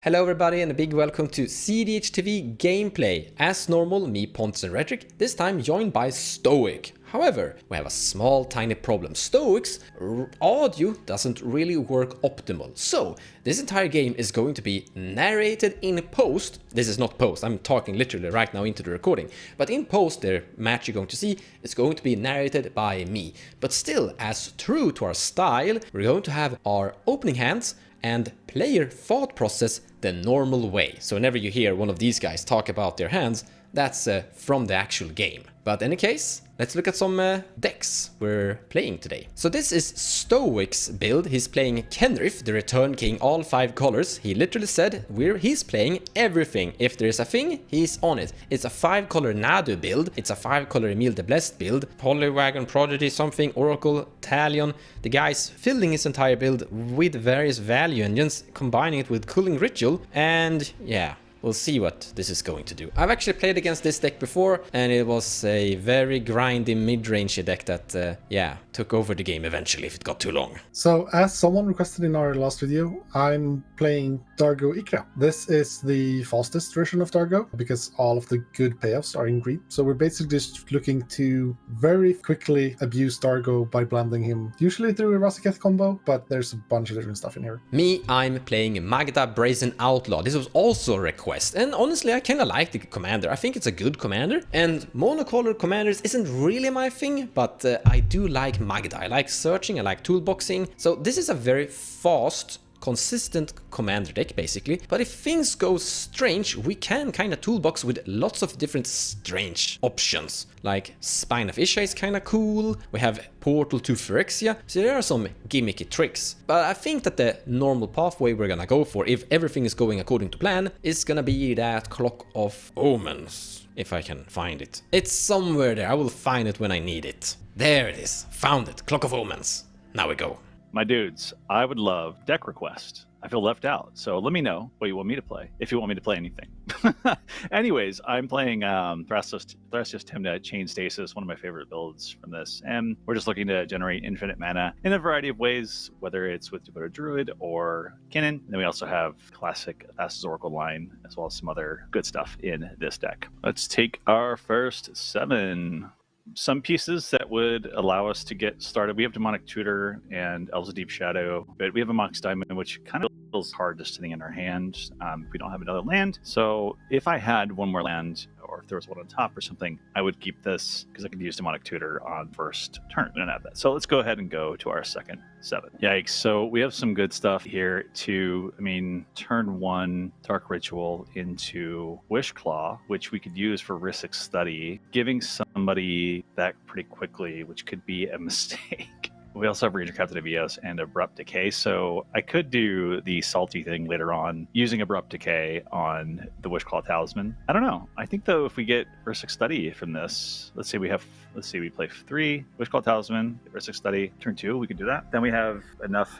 Hello everybody and a big welcome to cEDH TV gameplay. As normal, me, Pontus and Rhetoric, this time joined by Stoic. However, we have a small tiny problem. Stoic's audio doesn't really work optimal. So, this entire game is going to be narrated in post. This is not post, I'm talking literally right now into the recording. But in post, the match you're going to see is going to be narrated by me. But still, as true to our style, we're going to have our opening hands and player thought process the normal way. So whenever you hear one of these guys talk about their hands, that's from the actual game. But in any case, let's look at some decks we're playing today. So this is Stoic's build. He's playing Kernith, the Return King, all 5 colors. He literally said he's playing everything. If there's a thing, he's on it. It's a 5-color Nadu build. It's a 5-color Emil the Blessed build. Polywagon, Prodigy, something, Oracle, Talion. The guy's filling his entire build with various value engines, combining it with Cooling Ritual, and yeah. We'll see what this is going to do. I've actually played against this deck before, and it was a very grindy mid-range deck that, took over the game eventually if it got too long. So, as someone requested in our last video, I'm playing Dargo Ikra. This is the fastest version of Dargo, because all of the good payoffs are in green. So we're basically just looking to very quickly abuse Dargo by blending him, usually through a Rasiketh combo, but there's a bunch of different stuff in here. Me, I'm playing Magda Brazen Outlaw. This was also a request, and honestly I kinda like the commander. I think it's a good commander, and monocolor commanders isn't really my thing, but I do like Magda. I like searching, I like toolboxing, so this is a very fast, consistent commander deck basically. But if things go strange, we can kinda toolbox with lots of different strange options. Like Spine of Isha is kinda cool, we have Portal to Phyrexia, so there are some gimmicky tricks. But I think that the normal pathway we're gonna go for, if everything is going according to plan, is gonna be that Clock of Omens. If I can find it. It's somewhere there, I will find it when I need it. There it is, found it, Clock of Omens. Now we go. My dudes, I would love deck request. I feel left out, so let me know what you want me to play, if you want me to play anything. Anyways, I'm playing thrasios Tymna Chain Stasis, one of my favorite builds from this, and we're just looking to generate infinite mana in a variety of ways, whether it's with Devoted Druid or Kinnan. And then we also have classic Thassa's Oracle line, as well as some other good stuff in this deck. Let's take our first 7. Some pieces that would allow us to get started. We have Demonic Tutor and Elves of Deep Shadow, but we have a Mox Diamond, which kind of feels hard just sitting in our hand if we don't have another land. So if I had one more land, or if there was one on top or something, I would keep this because I could use Demonic Tutor on first turn. We don't have that. So let's go ahead and go to our second 7. Yikes. So we have some good stuff here to, turn 1 Dark Ritual into Wishclaw, which we could use for Rhystic Study, giving somebody that pretty quickly, which could be a mistake. We also have Ranger Captain of Eos and Abrupt Decay, so I could do the salty thing later on, using Abrupt Decay on the Wishclaw Talisman. I don't know. I think, though, if we get Rhystic Study from this, let's say we play 3, Wishclaw Talisman, Rhystic Study, turn 2, we could do that. Then we have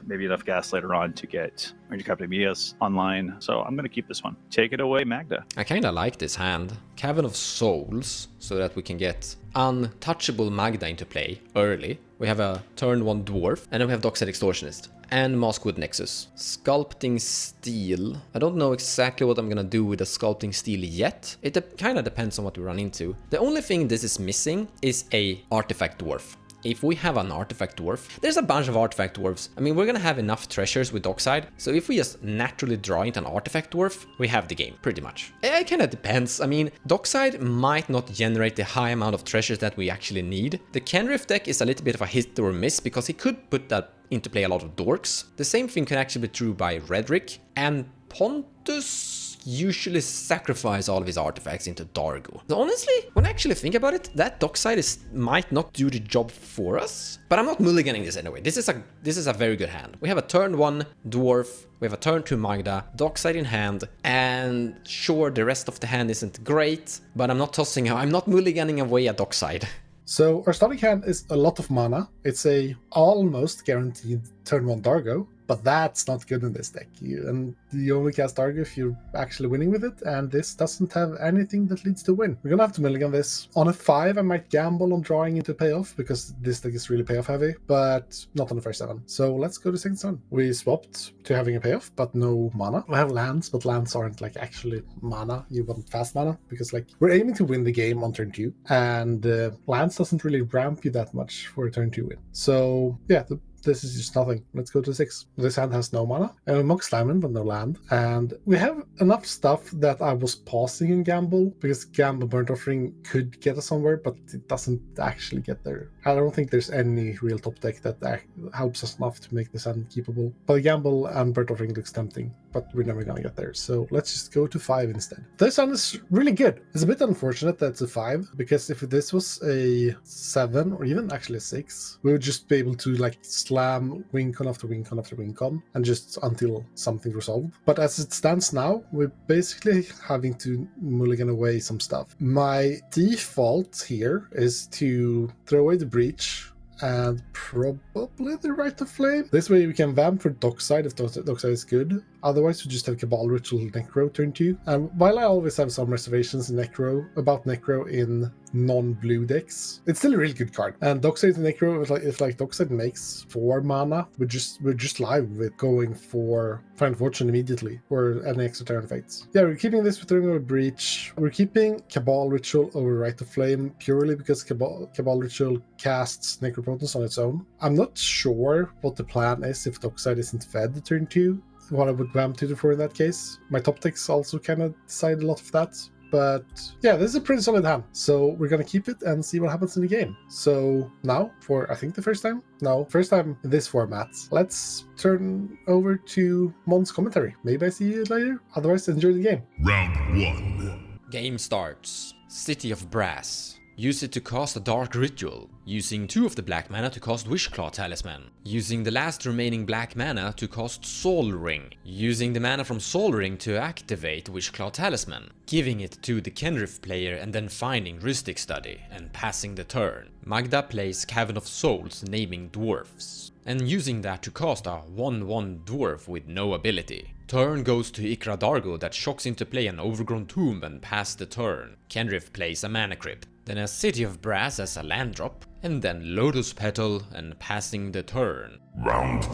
maybe enough gas later on to get Ranger Captain of Eos online, so I'm going to keep this one. Take it away, Magda. I kinda like this hand. Cavern of Souls, so that we can get untouchable Magda into play early. We have a turn 1 Dwarf, and then we have Dockside Extortionist and Maskwood Nexus. Sculpting Steel. I don't know exactly what I'm gonna do with the Sculpting Steel yet. It kinda depends on what we run into. The only thing this is missing is a Artifact Dwarf. If we have an Artifact Dwarf, there's a bunch of Artifact Dwarves. We're gonna have enough treasures with Dockside, so if we just naturally draw into an Artifact Dwarf, we have the game, pretty much. It kinda depends. Dockside might not generate the high amount of treasures that we actually need. The Kernith deck is a little bit of a hit or miss, because he could put that into play a lot of dorks. The same thing can actually be true by Rhetoric, and Pontus usually sacrifice all of his artifacts into Dargo. So honestly, when I actually think about it, that Dockside might not do the job for us. But I'm not mulliganing this anyway. This is a very good hand. We have a turn 1 Dwarf, we have a turn 2 Magda, Dockside in hand, and sure, the rest of the hand isn't great, but I'm not mulliganing away a Dockside. So our starting hand is a lot of mana. It's a almost guaranteed turn 1 Dargo, but that's not good in this deck. And you only cast Dargo if you're actually winning with it, and this doesn't have anything that leads to win. We're gonna have to Mulligan this. On a 5, I might gamble on drawing into payoff, because this deck is really payoff heavy, but not on the first 7. So let's go to second 7. We swapped to having a payoff, but no mana. We have lands, but lands aren't like actually mana. You want fast mana, because like we're aiming to win the game on turn 2, and lands doesn't really ramp you that much for a turn 2 win. So yeah, this is just nothing. Let's go to 6. This hand has no mana. Mox Diamond, but no land. And we have enough stuff that I was pausing in Gamble, because Gamble Burnt Offering could get us somewhere, but it doesn't actually get there. I don't think there's any real top deck that helps us enough to make this hand keepable. But Gamble and Burnt Offering looks tempting, but we're never gonna get there. So let's just go to 5 instead. This hand is really good. It's a bit unfortunate that it's a 5, because if this was a 7, or even actually a 6, we would just be able to like slam win-con after win-con after win-con, and just until something's resolved. But as it stands now, we're basically having to mulligan away some stuff. My default here is to throw away the breach, and probably the Rite of Flame. This way we can vamp for Dockside if Dockside is good. Otherwise we just have Cabal Ritual Necro turn 2. And while I always have some reservations in about Necro in non-blue decks, it's still a really good card. And Dockside to Necro, if like Dockside makes 4 mana, we're just live with going for Final Fortune immediately, or any extra turn effects. Yeah, we're keeping this with throwing away Breach. We're keeping Cabal Ritual over Rite of Flame purely because Cabal Ritual casts Necropotence on its own. I'm not sure what the plan is if Dockside isn't fed turn 2. What I would vamp tutor for in that case. My top decks also kind of decide a lot of that. But yeah, this is a pretty solid hand. So we're going to keep it and see what happens in the game. So now, for I think the first time? No, first time in this format. Let's turn over to Mon's commentary. Maybe I see you later. Otherwise, enjoy the game. Round 1. Game starts. City of Brass. Use it to cast a Dark Ritual, using 2 of the black mana to cast Wishclaw Talisman, using the last remaining black mana to cast Soul Ring, using the mana from Soul Ring to activate Wishclaw Talisman, giving it to the kernith player and then finding Rhystic Study and passing the turn. Magda plays Cavern of Souls, naming dwarfs, and using that to cast a 1/1 dwarf with no ability. Turn goes to Ikra Dargo that shocks into play an Overgrown Tomb and pass the turn. Kernith plays a Mana Crypt, then a City of Brass as a land drop, and then Lotus Petal and passing the turn. Round 2.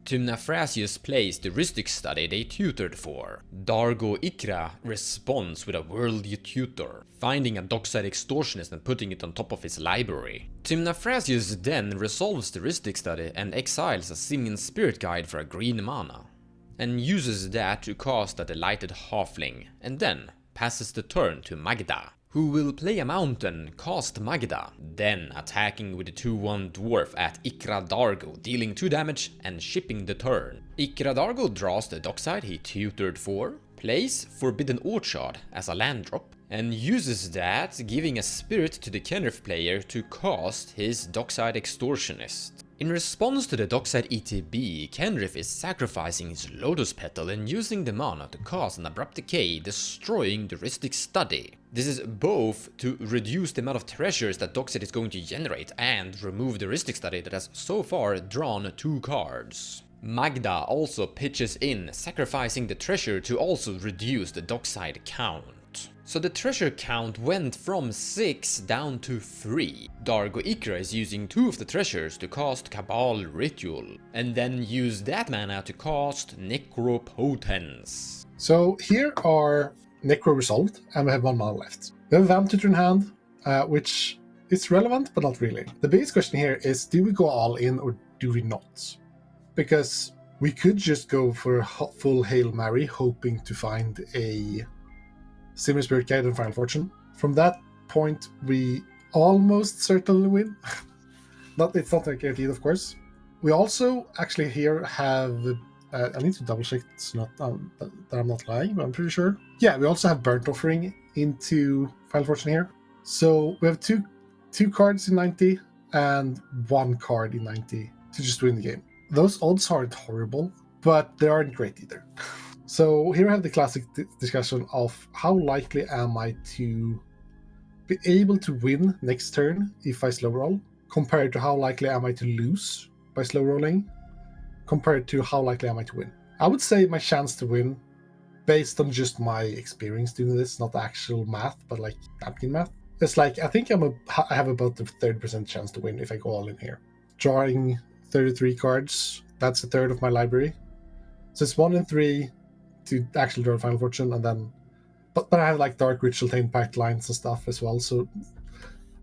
Tymna Thrasios plays the Rhystic Study they tutored for. Dargo Ikra responds with a Worldly Tutor, finding a Dockside Extortionist and putting it on top of his library. Tymna Thrasios then resolves the Rhystic Study and exiles a Simian Spirit Guide for a green mana, and uses that to cast a Delighted Halfling, and then passes the turn to Magda, who will play a mountain, cast Magda, then attacking with a 2/1 dwarf at Ikra Dargo, dealing 2 damage and shipping the turn. Ikra Dargo draws the Dockside he tutored for, plays Forbidden Orchard as a land drop, and uses that, giving a spirit to the kernith player to cast his Dockside Extortionist. In response to the Dockside ETB, Kernith is sacrificing his Lotus Petal and using the mana to cast an Abrupt Decay, destroying the Rhystic Study. This is both to reduce the amount of treasures that Dockside is going to generate and remove the Rhystic Study that has so far drawn 2 cards. Magda also pitches in, sacrificing the treasure to also reduce the Dockside count. So the treasure count went from 6 down to 3. Dargo Ikra is using 2 of the treasures to cast Cabal Ritual, and then use that mana to cast Necropotence. So here are Necro resolved, and we have 1 mana left. We have a Vamp Tutor in hand, which is relevant, but not really. The biggest question here is, do we go all in or do we not? Because we could just go for a full Hail Mary, hoping to find a Simian Spirit Guide and Final Fortune. From that point, we almost certainly win. It's not guaranteed, of course. We also actually here have, I need to double check it's not that I'm not lying, but I'm pretty sure. Yeah, we also have Burnt Offering into Final Fortune here. So we have two cards in 90 and 1 card in 90 to just win the game. Those odds aren't horrible, but they aren't great either. So here I have the classic discussion of how likely am I to be able to win next turn if I slow roll, compared to how likely am I to lose by slow rolling, compared to how likely am I to win. I would say my chance to win, based on just my experience doing this, not actual math, but like napkin math, it's like I think I have about a 30% chance to win if I go all in here. Drawing 33 cards, that's a third of my library. So it's 1 in 3 to actually draw Final Fortune, and then but I have like Dark Ritual, Taint Pact lines and stuff as well, so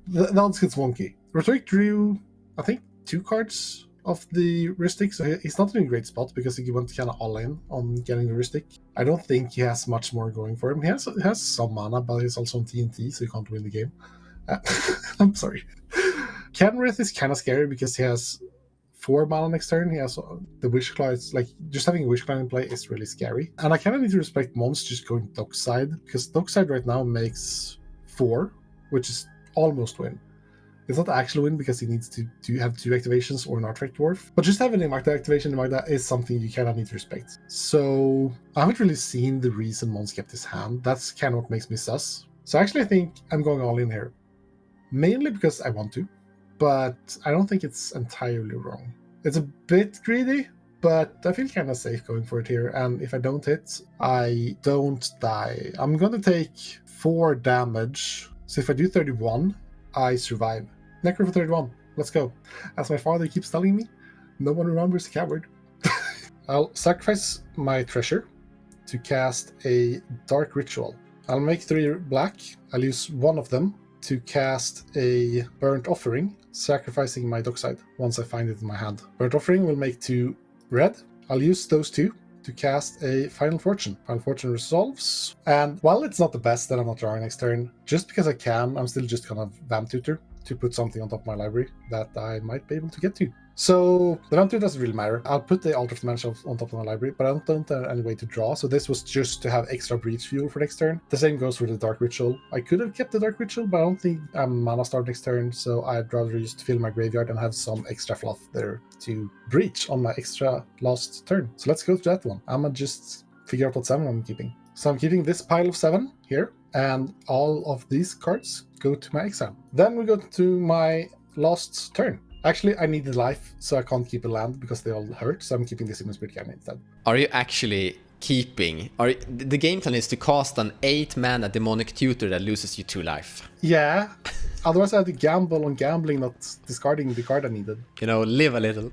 the odds gets wonky. Rhetoric drew, I think, 2 cards of the Rhystic, so he's not in a great spot because he went kind of all in on getting the Rhystic. I don't think he has much more going for him. He has some mana, but he's also on TNT, so he can't win the game. I'm sorry. Kernith is kind of scary because he has 4 mana next turn. He has the Wish Claw. It's like just having a Wish Claw in play is really scary. And I kind of need to respect Mons just going Dockside, because Dockside right now makes 4, which is almost win. It's not actually win because he needs to have 2 activations or an Artifact Dwarf. But just having a Magda activation in Magda is something you kind of need to respect. So I haven't really seen the reason Mons kept his hand. That's kind of what makes me sus. So actually I think I'm going all in here. Mainly because I want to, but I don't think it's entirely wrong. It's a bit greedy, but I feel kind of safe going for it here. And if I don't hit, I don't die. I'm going to take 4 damage. So if I do 31, I survive. Necro for 31. Let's go. As my father keeps telling me, no one remembers a coward. I'll sacrifice my treasure to cast a Dark Ritual. I'll make 3 black. I'll use 1 of them to cast a Burnt Offering, sacrificing my Dockside once I find it in my hand. Burnt Offering will make 2 red. I'll use those 2 to cast a Final Fortune. Final Fortune resolves, and while it's not the best that I'm not drawing next turn, just because I can, I'm still just gonna Vamp Tutor to put something on top of my library that I might be able to get to. So the Vamp Tutor doesn't really matter. I'll put the Altar of Dimension on top of my library, but I don't have any way to draw, so this was just to have extra breach fuel for next turn. The same goes for the Dark Ritual. I could have kept the Dark Ritual, but I don't think I'm mana starved next turn, so I'd rather just fill my graveyard and have some extra fluff there to breach on my extra last turn. So let's go to that one. I'm gonna just figure out what 7 I'm keeping. So I'm keeping this pile of 7 here, and all of these cards go to my exile. Then we go to my last turn. Actually, I needed life, so I can't keep a land because they all hurt, so I'm keeping this in Spirit Cannon instead. Are you actually keeping... the game plan is to cast an 8 mana demonic tutor that loses you 2 life. Yeah, otherwise I had to gamble on gambling, not discarding the card I needed. You know, live a little.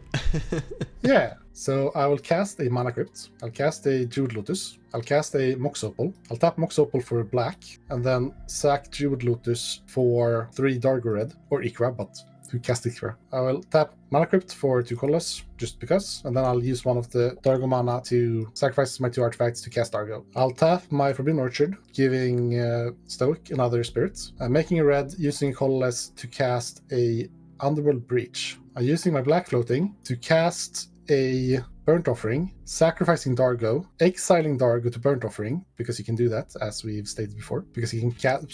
Yeah, so I will cast a Mana Crypt, I'll cast a Jeweled Lotus, I'll cast a Mox Opal, I'll tap Mox Opal for black, and then sack Jeweled Lotus for 3 Dargo red, or Ikra, but to cast Ikra. I will tap Mana Crypt for 2 colorless, just because, and then I'll use one of the Dargo mana to sacrifice my 2 artifacts to cast Dargo. I'll tap my Forbidden Orchard, giving Stoic another spirit. I'm making a red, using a colorless to cast a Underworld Breach. I'm using my black floating to cast a Burnt Offering, sacrificing Dargo, exiling Dargo to Burnt Offering, because you can do that, as we've stated before, because you can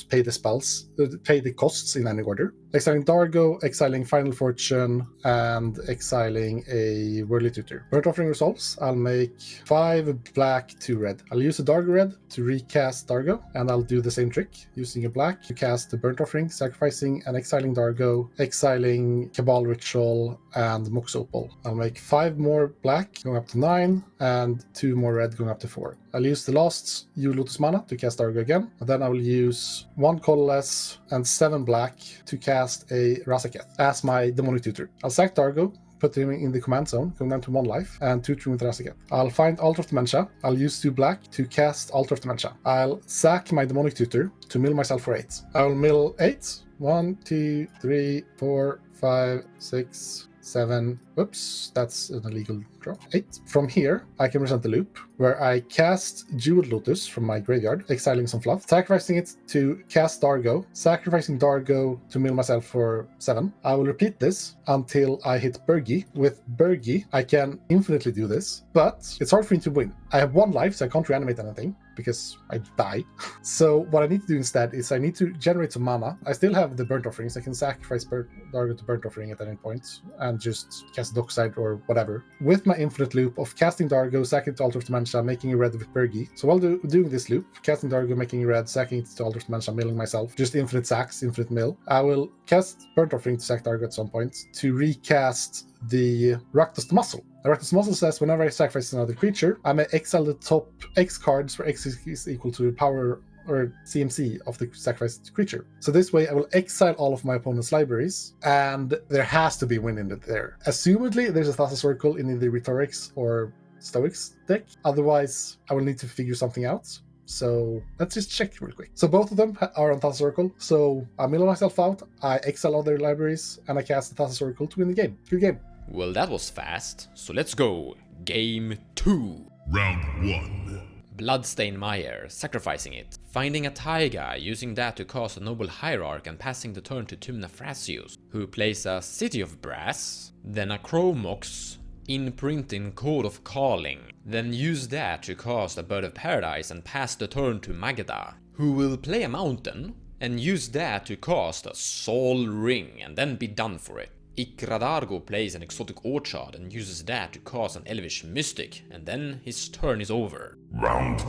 pay the spells, pay the costs in any order. Exiling Dargo, exiling Final Fortune, and exiling a Worldly Tutor. Burnt Offering resolves. I'll make 5 black, 2 red. I'll use a Dargo red to recast Dargo, and I'll do the same trick, using a black to cast the Burnt Offering, sacrificing and exiling Dargo, exiling Cabal Ritual, and Mox Opal. I'll make 5 more black, going up to 9, and 2 more red, going up to 4. I'll use the last Jeweled Lotus mana to cast Dargo again, and then I will use 1 colorless and 7 black to cast a Razaketh as my Demonic Tutor. I'll sack Dargo, put him in the command zone, going down to 1 life, and tutor him with Razaketh. I'll find Altar of Dementia. I'll use 2 black to cast Altar of Dementia. I'll sack my Demonic Tutor to mill myself for 8. I'll mill 8. 1, 2, 3, 4, 5, 6, 7. Whoops, that's an illegal draw. 8. From here, I can present the loop, where I cast Jeweled Lotus from my graveyard, exiling some fluff, sacrificing it to cast Dargo, sacrificing Dargo to mill myself for 7. I will repeat this until I hit Burgi. With Burgi, I can infinitely do this, but it's hard for me to win. I have 1 life, so I can't reanimate anything, because I die. So what I need to do instead is I need to generate some mana. I still have the Burnt Offerings. I can sacrifice Dargo to Burnt Offering at any point and just cast Dockside or whatever. With my infinite loop of casting Dargo, sacking it to Altar of Dementia, making a red with Burgi. So while doing this loop, casting Dargo, making a red, sacking it to Altar of Dementia, milling myself, just infinite sacks, infinite mill, I will cast Burnt Offering to sack Dargo at some point to recast the Rakdos the Muscle. Director's Muscle says whenever I sacrifice another creature, I may exile the top X cards where X is equal to the power or CMC of the sacrificed creature. So this way I will exile all of my opponent's libraries, and there has to be a win in it there. Assumedly, there's a Thrasios Oracle in either Rhetorics or Stoics deck. Otherwise, I will need to figure something out. So let's just check real quick. So both of them are on Thrasios Oracle. So I mill myself out, I exile all their libraries, and I cast the Thrasios Oracle to win the game. Good game. Well, that was fast, so let's go. Game 2. Round 1. Bloodstain Mire, sacrificing it. Finding a taiga, using that to cast a Noble Hierarch and passing the turn to tymna thrasios, who plays a City of Brass, then a Chromox, imprinting Code of Calling, then use that to cast a Bird of Paradise and pass the turn to Magda, who will play a mountain, and use that to cast a Sol Ring and then be done for it. Ikra Dargo plays an Exotic Orchard and uses that to cast an Elvish Mystic, and then his turn is over. Round 2.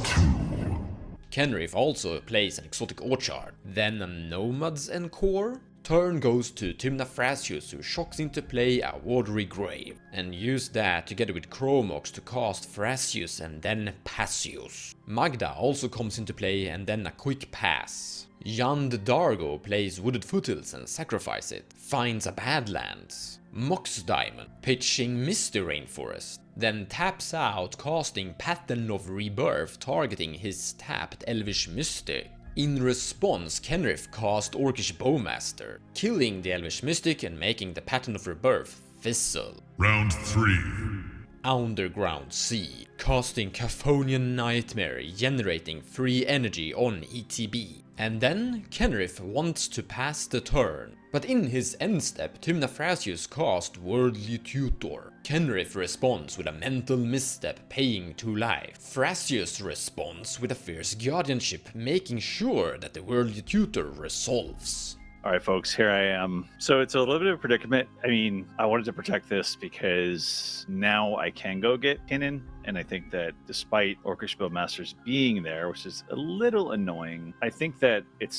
Kernith also plays an Exotic Orchard, then a Nomad's Encore. Turn goes to tymna thrasios, who shocks into play a Watery Grave, and use that together with Chromox to cast Thrasios and then Passios. Magda also comes into play and then a Quick Pass. Jan the Dargo plays Wooded Foothills and sacrifices it, finds a Badlands. Mox Diamond, pitching Misty Rainforest, then taps out casting Pattern of Rebirth targeting his tapped Elvish Mystic. In response, Kernith cast Orcish Bowmaster, killing the Elvish Mystic and making the Pattern of Rebirth fizzle. Round 3. Underground Sea, casting Caphonian Nightmare, generating free energy on ETB. And then Kernith wants to pass the turn, but in his end step, tymna thrasios cast Worldly Tutor. Kernith responds with a Mental Misstep, paying 2 life. Thrasios responds with a Fierce Guardianship, making sure that the Worldly Tutor resolves. All right, folks, here I am. So it's a little bit of a predicament. I mean, I wanted to protect this because now I can go get Kinnan. And I think that despite Orcish Bowmasters being there, which is a little annoying, I think that it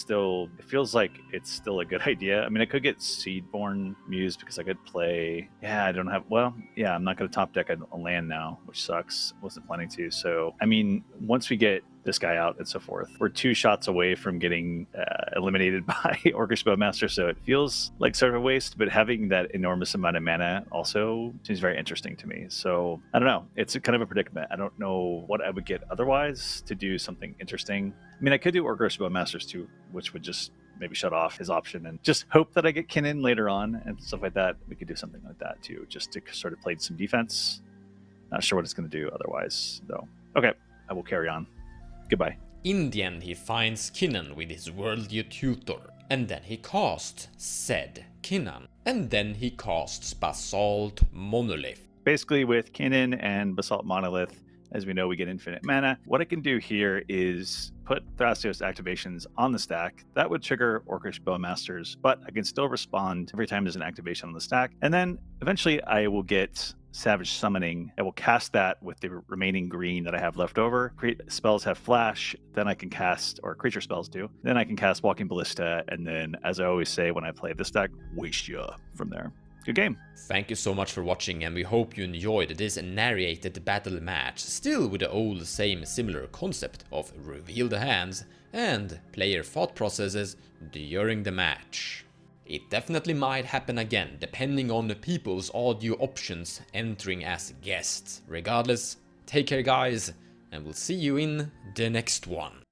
feels like it's still a good idea. I mean, I could get Seedborn Muse because I could play, I'm not going to top deck a land now, which sucks. Wasn't planning to. So, I mean, once we get this guy out and so forth, we're 2 shots away from getting eliminated by Orcish Bowmaster, so it feels like sort of a waste, but having that enormous amount of mana also seems very interesting to me. So I don't know, it's kind of a predicament. I don't know what I would get otherwise to do something interesting. I mean, I could do Orcish Bowmasters too, which would just maybe shut off his option and just hope that I get Kinnan later on and stuff like that. We could do something like that too, just to sort of play some defense. Not sure what it's going to do otherwise, though. Okay, I will carry on. Goodbye. In the end, he finds Kinnan with his Worldly Tutor, and then he casts said Kinnan, and then he casts Basalt Monolith. Basically, with Kinnan and Basalt Monolith, as we know, we get infinite mana. What I can do here is put Thrasios activations on the stack. That would trigger Orcish Bowmasters, but I can still respond every time there's an activation on the stack. And then eventually I will get Savage Summoning. I will cast that with the remaining green that I have left over. Spells have flash, then I can cast, or creature spells do. Then I can cast Walking Ballista, and then, as I always say when I play this deck, waste ya from there. Good game. Thank you so much for watching, and we hope you enjoyed this narrated battle match, still with the old similar concept of reveal the hands and player thought processes during the match. It definitely might happen again, depending on the people's audio options entering as guests. Regardless, take care guys, and we'll see you in the next one.